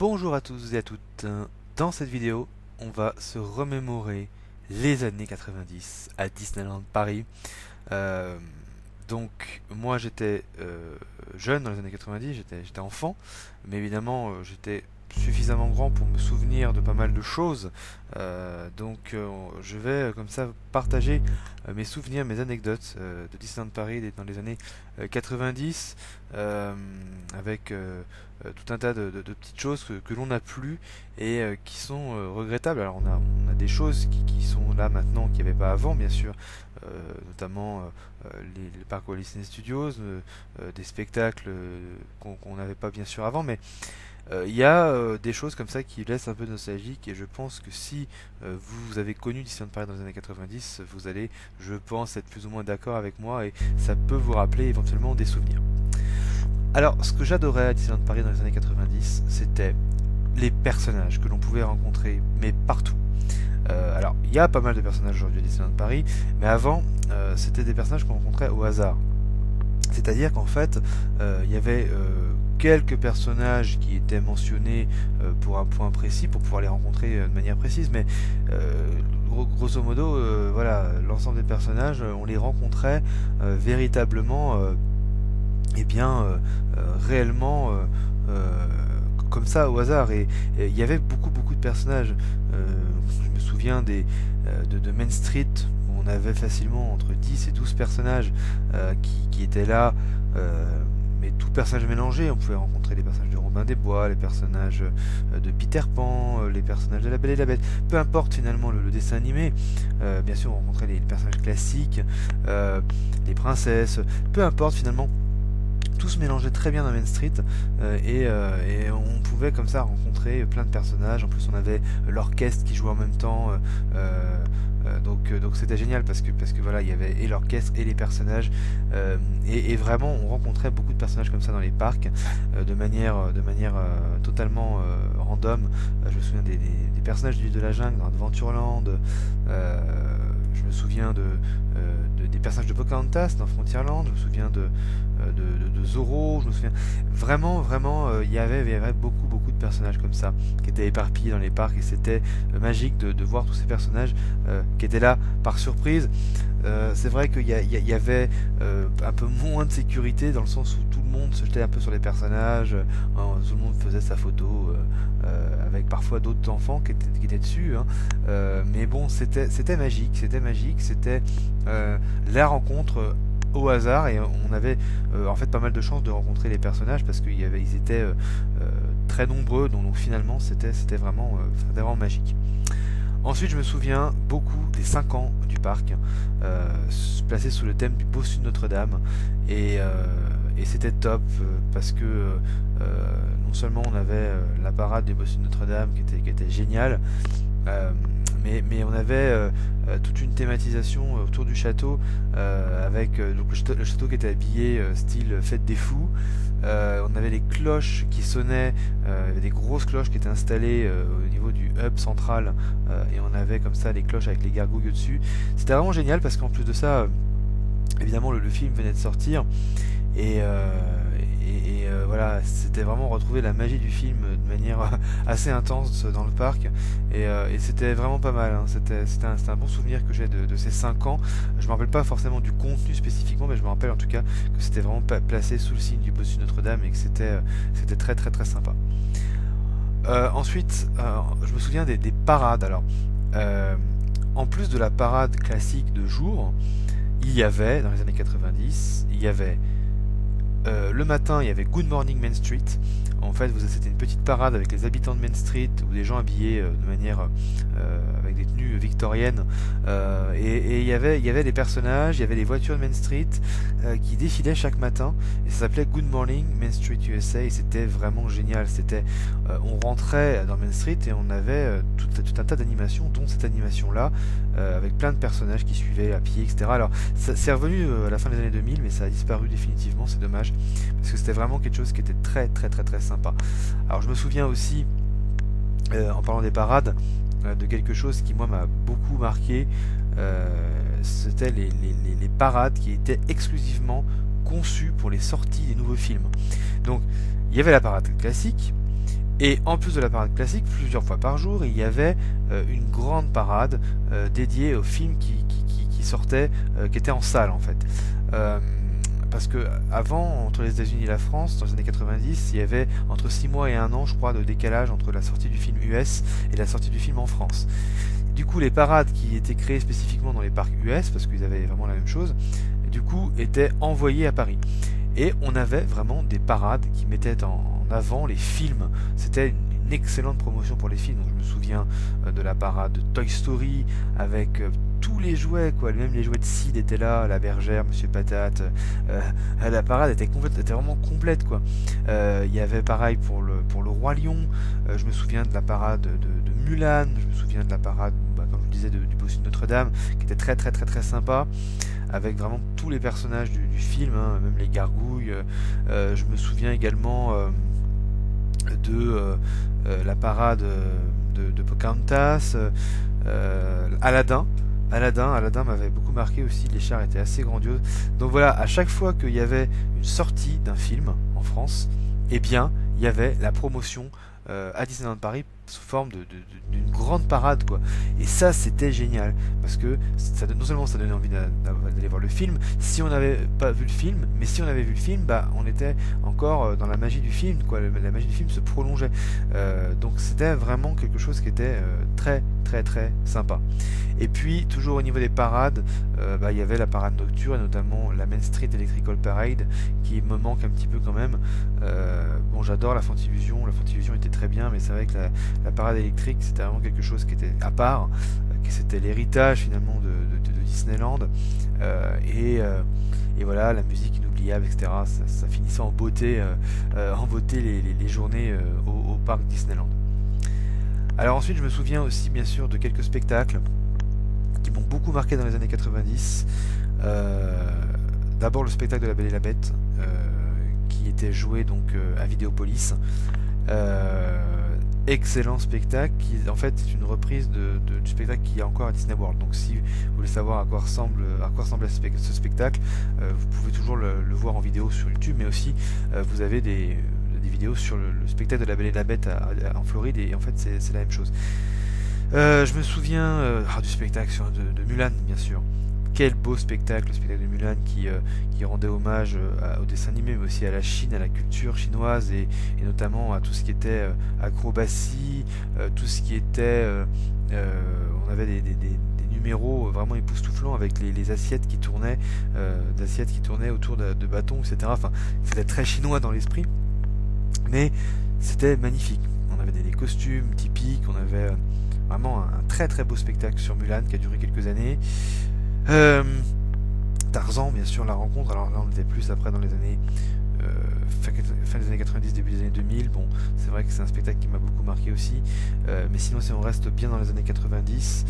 Bonjour à tous et à toutes. Dans cette vidéo, on va se remémorer les années 90 à Disneyland Paris. Euh, donc moi j'étais jeune dans les années 90, j'étais enfant, mais évidemment j'étais suffisamment grand pour me souvenir de pas mal de choses. Je vais comme ça partager mes souvenirs, mes anecdotes de Disneyland Paris dans les années 90, avec tout un tas de petites choses que l'on n'a plus et qui sont regrettables. Alors on a des choses qui sont là maintenant qu'il n'y avait pas avant, bien sûr, notamment les parcs Walt Disney Studios, des spectacles qu'on n'avait pas bien sûr avant, mais il y a des choses comme ça qui laissent un peu nostalgique, et je pense que si vous avez connu Disneyland Paris dans les années 90, vous allez, je pense, être plus ou moins d'accord avec moi, et ça peut vous rappeler éventuellement des souvenirs. Alors, ce que j'adorais à Disneyland Paris dans les années 90, c'était les personnages que l'on pouvait rencontrer, mais partout. Alors, il y a pas mal de personnages aujourd'hui à Disneyland Paris, mais avant, c'était des personnages qu'on rencontrait au hasard. C'est-à-dire qu'en fait, il y avait quelques personnages qui étaient mentionnés pour un point précis, pour pouvoir les rencontrer de manière précise, mais grosso modo, voilà, l'ensemble des personnages, on les rencontrait véritablement, réellement, comme ça au hasard. Et il y avait beaucoup de personnages. Je me souviens de Main Street, où on avait facilement entre 10 et 12 personnages qui étaient là, mais tout personnage mélangé. On pouvait rencontrer les personnages de Robin des Bois, les personnages de Peter Pan, les personnages de La Belle et la Bête, peu importe finalement le dessin animé. Bien sûr, on rencontrait les personnages classiques, les princesses, peu importe finalement. Tout se mélangeait très bien dans Main Street, et on pouvait comme ça rencontrer plein de personnages. En plus, on avait l'orchestre qui jouait en même temps, donc c'était génial parce que voilà, il y avait et l'orchestre et les personnages, et vraiment on rencontrait beaucoup de personnages comme ça dans les parcs, de manière totalement random. Je me souviens des personnages de la jungle dans Adventureland. Je me souviens des personnages de Pocahontas dans Frontierland. Je me souviens de Zorro. Je me souviens vraiment, il y avait beaucoup de personnages comme ça qui étaient éparpillés dans les parcs, et c'était magique de voir tous ces personnages qui étaient là par surprise. C'est vrai qu'il y avait un peu moins de sécurité, dans le sens où tout le monde se jetait un peu sur les personnages, tout le monde faisait sa photo avec parfois d'autres enfants qui étaient dessus, hein. Mais bon, c'était magique, c'était la rencontre au hasard, et on avait en fait pas mal de chances de rencontrer les personnages parce qu'ils étaient très nombreux, donc finalement c'était vraiment magique. Ensuite, je me souviens beaucoup des 5 ans du parc, placés sous le thème du Bossu de Notre-Dame, et c'était top parce que non seulement on avait la parade du Bossu de Notre-Dame qui était géniale, mais on avait toute une thématisation autour du château, avec donc le château qui était habillé style fête des fous. On avait les cloches qui sonnaient, il y avait des grosses cloches qui étaient installées au niveau du hub central, et on avait comme ça les cloches avec les gargouilles au-dessus. C'était vraiment génial parce qu'en plus de ça, évidemment le film venait de sortir, et voilà, c'était vraiment retrouver la magie du film de manière assez intense dans le parc, et c'était vraiment pas mal, hein. C'était un bon souvenir que j'ai de ces 5 ans. Je me rappelle pas forcément du contenu spécifiquement, mais je me rappelle en tout cas que c'était vraiment placé sous le signe du Bossu Notre-Dame, et que c'était très sympa. Ensuite, je me souviens des parades. Alors, en plus de la parade classique de jour, il y avait, dans les années 90, il y avait le matin, il y avait Good Morning Main Street. En fait, c'était une petite parade avec les habitants de Main Street, ou des gens habillés de manière avec des tenues victoriennes, et il y avait des personnages, il y avait les voitures de Main Street qui défilaient chaque matin, et ça s'appelait Good Morning Main Street USA, et c'était vraiment génial. On rentrait dans Main Street et on avait tout un tas d'animations, dont cette animation-là, avec plein de personnages qui suivaient à pied, etc. Alors, c'est revenu à la fin des années 2000, mais ça a disparu définitivement, c'est dommage, parce que c'était vraiment quelque chose qui était très sympa. Alors, je me souviens aussi, en parlant des parades, de quelque chose qui moi m'a beaucoup marqué. C'était les parades qui étaient exclusivement conçues pour les sorties des nouveaux films. Donc il y avait la parade classique, Et en plus de la parade classique, plusieurs fois par jour, il y avait une grande parade dédiée aux films qui sortaient, qui étaient en salle en fait. Euh, Parce que avant, entre les États-Unis et la France, dans les années 90, il y avait entre 6 mois et 1 an, je crois, de décalage entre la sortie du film US et la sortie du film en France. Du coup, les parades qui étaient créées spécifiquement dans les parcs US, parce qu'ils avaient vraiment la même chose, du coup, étaient envoyées à Paris. Et on avait vraiment des parades qui mettaient en avant les films. C'était une excellente promotion pour les films. Donc, je me souviens de la parade de Toy Story avec tous les jouets, quoi. Même les jouets de Sid étaient là, la bergère, Monsieur Patate. La parade était complète, était vraiment complète, quoi. Il y avait pareil pour le Roi Lion. Je me souviens de la parade de Mulan. Je me souviens de la parade, comme je disais, du Bossu de Notre-Dame, qui était très très très très sympa, avec vraiment tous les personnages du film, hein, même les gargouilles. Je me souviens également de la parade de Pocahontas, Aladdin. Aladdin m'avait beaucoup marqué aussi, les chars étaient assez grandioses. Donc voilà, à chaque fois qu'il y avait une sortie d'un film en France, eh bien, il y avait la promotion à Disneyland Paris sous forme d'une grande parade, quoi. Et ça, c'était génial, parce que non seulement ça donnait envie d'aller voir le film, si on n'avait pas vu le film, mais si on avait vu le film, bah, on était encore dans la magie du film, quoi. La magie du film se prolongeait. Donc c'était vraiment quelque chose qui était très très très sympa. Et puis, toujours au niveau des parades, il y avait la parade nocturne, et notamment la Main Street Electrical Parade, qui me manque un petit peu quand même. Bon, j'adore la Fantavision était très bien, mais c'est vrai que la parade électrique, c'était vraiment quelque chose qui était à part, que c'était l'héritage finalement de Disneyland. Et voilà, la musique inoubliable, etc. Ça finissait en beauté, les journées au parc Disneyland. Alors ensuite, je me souviens aussi, bien sûr, de quelques spectacles qui m'ont beaucoup marqué dans les années 90. D'abord le spectacle de La Belle et la Bête, qui était joué donc à Vidéopolis. Excellent spectacle qui en fait est une reprise du spectacle qui est encore à Disney World. Donc si vous voulez savoir à quoi ressemble ce spectacle, vous pouvez toujours le voir en vidéo sur YouTube, mais aussi vous avez des vidéos sur le spectacle de La Belle et la Bête en Floride, et en fait c'est la même chose. Je me souviens du spectacle de Mulan, bien sûr. Quel beau spectacle, le spectacle de Mulan qui rendait hommage au dessin animé, mais aussi à la Chine, à la culture chinoise, et notamment à tout ce qui était acrobatie, tout ce qui était... on avait des numéros vraiment époustouflants avec les assiettes qui tournaient, autour de bâtons, etc. Enfin, c'était très chinois dans l'esprit, mais c'était magnifique. On avait des costumes typiques, on avait vraiment un très très beau spectacle sur Mulan qui a duré quelques années. Tarzan, bien sûr, la rencontre. Alors là, on était plus après dans les années fin des années 90, début des années 2000. Bon, c'est vrai que c'est un spectacle qui m'a beaucoup marqué aussi. Mais sinon, si on reste bien dans les années 90,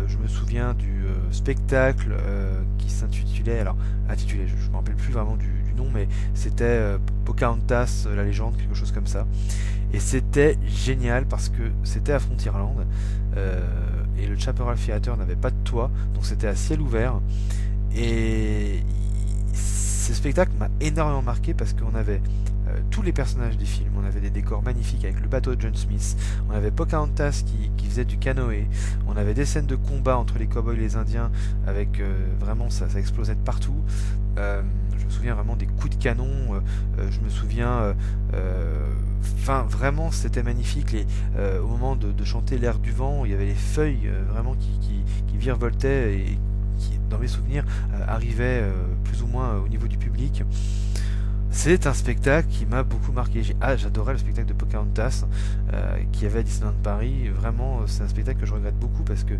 je me souviens du spectacle qui s'intitulait, je ne me rappelle plus vraiment du nom, mais c'était Pocahontas, la légende, quelque chose comme ça. Et c'était génial parce que c'était à Frontierland. Et le Chaparral Theater n'avait pas de toit, donc c'était à ciel ouvert. Et ce spectacle m'a énormément marqué parce qu'on avait tous les personnages des films, on avait des décors magnifiques avec le bateau de John Smith, on avait Pocahontas qui faisait du canoë, on avait des scènes de combat entre les cowboys et les indiens avec vraiment ça explosait de partout. Je me souviens vraiment des coups de canon, je me souviens vraiment c'était magnifique. Au moment de chanter l'air du vent, il y avait les feuilles vraiment qui virevoltaient et qui, dans mes souvenirs, arrivaient plus ou moins au niveau du public. C'est un spectacle qui m'a beaucoup marqué. J'adorais le spectacle de Pocahontas qu'il y avait à Disneyland Paris. Vraiment, c'est un spectacle que je regrette beaucoup parce que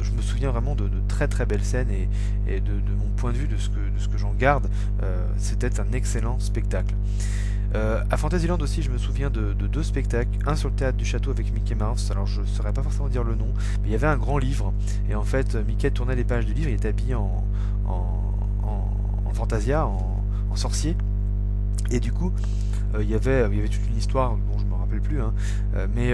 je me souviens vraiment de très très belles scènes et de mon point de vue, de ce que j'en garde. C'était un excellent spectacle. À Fantasyland aussi, je me souviens de deux spectacles, un sur le théâtre du château avec Mickey Mouse. Alors je ne saurais pas forcément dire le nom, mais il y avait un grand livre, et en fait Mickey tournait les pages du livre, il était habillé en Fantasia, en sorcier, et du coup il y avait toute une histoire dont je me rappelle plus, hein, mais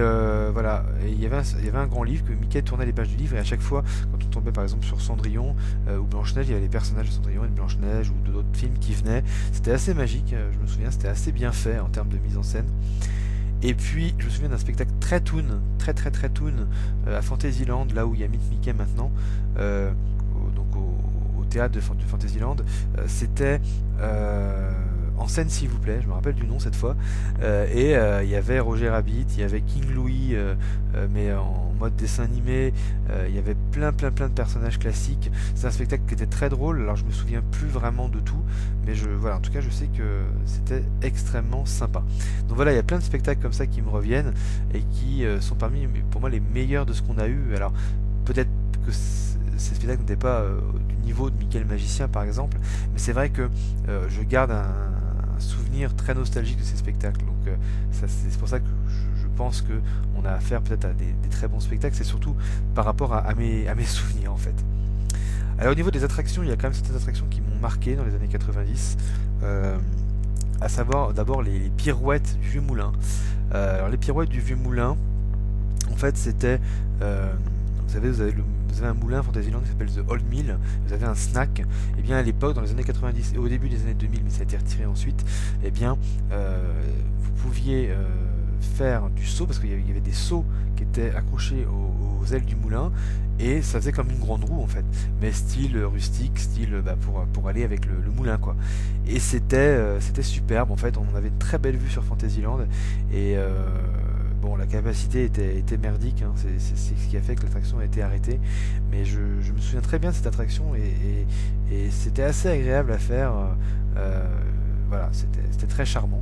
voilà, et il y avait un grand livre que Mickey tournait les pages du livre, et à chaque fois quand on tombait par exemple sur Cendrillon ou Blanche-Neige, il y avait les personnages de Cendrillon et de Blanche-Neige ou d'autres films qui venaient. C'était assez magique, je me souviens, c'était assez bien fait en termes de mise en scène. Et puis je me souviens d'un spectacle très toon, très toon, à Fantasyland, là où il y a Meet Mickey maintenant, au théâtre de Fantasyland. C'était en scène s'il vous plaît, je me rappelle du nom cette fois, il y avait Roger Rabbit, il y avait King Louie, mais en mode dessin animé, il y avait plein de personnages classiques. C'est un spectacle qui était très drôle, alors je me souviens plus vraiment de tout, mais voilà, en tout cas je sais que c'était extrêmement sympa. Donc voilà, il y a plein de spectacles comme ça qui me reviennent et qui sont parmi pour moi les meilleurs de ce qu'on a eu. Alors peut-être que ces spectacles n'étaient pas du niveau de Mickey le Magicien par exemple, mais c'est vrai que je garde un souvenir très nostalgique de ces spectacles. Donc c'est pour ça que je pense que on a affaire peut-être à des très bons spectacles. C'est surtout par rapport à mes souvenirs en fait. Alors au niveau des attractions, il y a quand même certaines attractions qui m'ont marqué dans les années 90, à savoir d'abord les pirouettes du Vieux Moulin. Alors les pirouettes du Vieux Moulin, en fait c'était vous savez, vous avez un moulin Fantasyland qui s'appelle The Old Mill, vous avez un snack, et bien à l'époque, dans les années 90 et au début des années 2000, mais ça a été retiré ensuite, et bien vous pouviez faire du seau, parce qu'il y avait des seaux qui étaient accrochés aux ailes du moulin, et ça faisait comme une grande roue en fait, mais style rustique, style pour aller avec le moulin quoi. Et c'était superbe en fait, on avait une très belle vue sur Fantasyland, et bon, la capacité était merdique, hein. C'est ce qui a fait que l'attraction a été arrêtée. Mais je me souviens très bien de cette attraction et c'était assez agréable à faire. Voilà, c'était très charmant.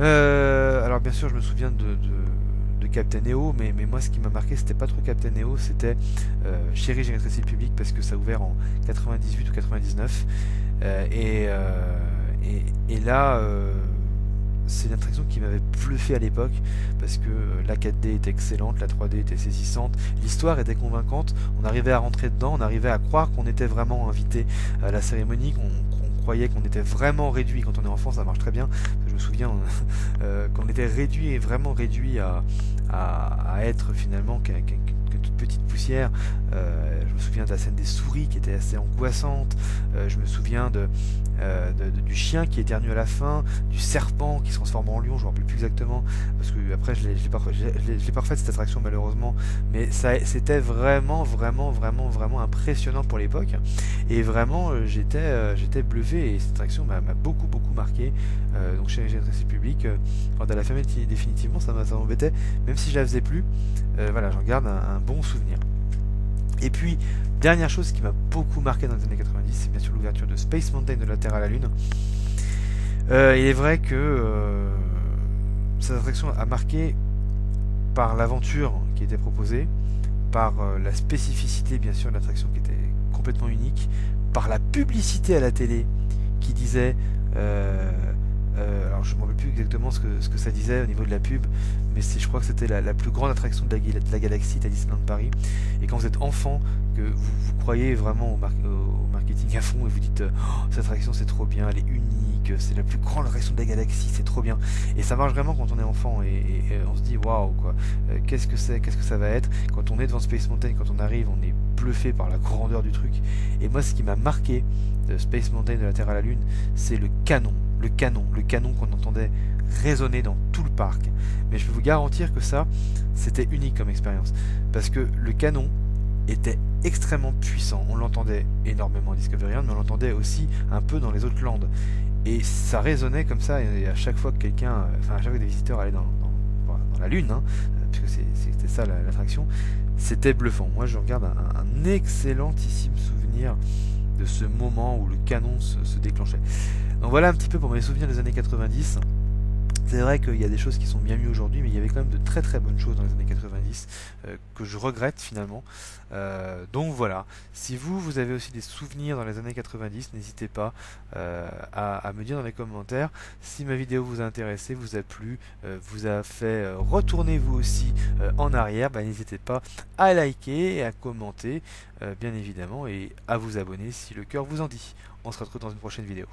Alors bien sûr, je me souviens de Captain EO, mais moi ce qui m'a marqué, c'était pas trop Captain EO, c'était Chérie, j'ai rétréci le public, parce que ça a ouvert en 98 ou 99. Et là... c'est une attraction qui m'avait bluffé à l'époque parce que la 4D était excellente, la 3D était saisissante, l'histoire était convaincante, on arrivait à rentrer dedans, on arrivait à croire qu'on était vraiment invité à la cérémonie, qu'on croyait qu'on était vraiment réduit. Quand on est enfant, ça marche très bien. Je me souviens qu'on était réduit, vraiment réduit à être finalement qu'une toute petite poussière. Je me souviens de la scène des souris qui était assez angoissante. Je me souviens du chien qui éternue à la fin, du serpent qui se transforme en lion, je ne me rappelle plus exactement, parce que après je l'ai pas refait cette attraction malheureusement, mais c'était vraiment impressionnant pour l'époque, et vraiment j'étais bluffé, et cette attraction m'a beaucoup marqué. Donc chez Rétréci Public, quand elle a fermé définitivement, ça m'embêtait, même si je la faisais plus. Voilà, j'en garde un bon souvenir. Et puis, dernière chose qui m'a beaucoup marqué dans les années 90, c'est bien sûr l'ouverture de Space Mountain de la Terre à la Lune. Il est vrai que cette attraction a marqué par l'aventure qui était proposée, par la spécificité bien sûr de l'attraction qui était complètement unique, par la publicité à la télé qui disait... alors je ne me rappelle plus exactement ce que ça disait au niveau de la pub, mais je crois que c'était la plus grande attraction de la galaxie à Disneyland Paris. Et quand vous êtes enfant, que vous croyez vraiment au marketing à fond et vous dites cette attraction c'est trop bien, elle est unique, c'est la plus grande attraction de la galaxie, c'est trop bien. Et ça marche vraiment quand on est enfant, et on se dit waouh quoi, qu'est-ce que ça va être. Quand on est devant Space Mountain, quand on arrive, on est bluffé par la grandeur du truc. Et moi ce qui m'a marqué de Space Mountain de la Terre à la Lune, c'est le canon qu'on entendait résonner dans tout le parc. Mais je peux vous garantir que ça, c'était unique comme expérience, parce que le canon était extrêmement puissant. On l'entendait énormément à Discoveryland, mais on l'entendait aussi un peu dans les autres landes. Et ça résonnait comme ça, et à chaque fois que à chaque fois que des visiteurs allaient dans la Lune, hein, puisque c'était ça l'attraction, c'était bluffant. Moi, je regarde un excellentissime souvenir de ce moment où le canon se déclenchait. Donc voilà un petit peu pour mes souvenirs des années 90. C'est vrai qu'il y a des choses qui sont bien mieux aujourd'hui, mais il y avait quand même de très bonnes choses dans les années 90 que je regrette finalement. Donc voilà, si vous avez aussi des souvenirs dans les années 90, n'hésitez pas à me dire dans les commentaires. Si ma vidéo vous a intéressé, vous a plu, vous a fait retourner vous aussi en arrière, n'hésitez pas à liker et à commenter bien évidemment, et à vous abonner si le cœur vous en dit. On se retrouve dans une prochaine vidéo.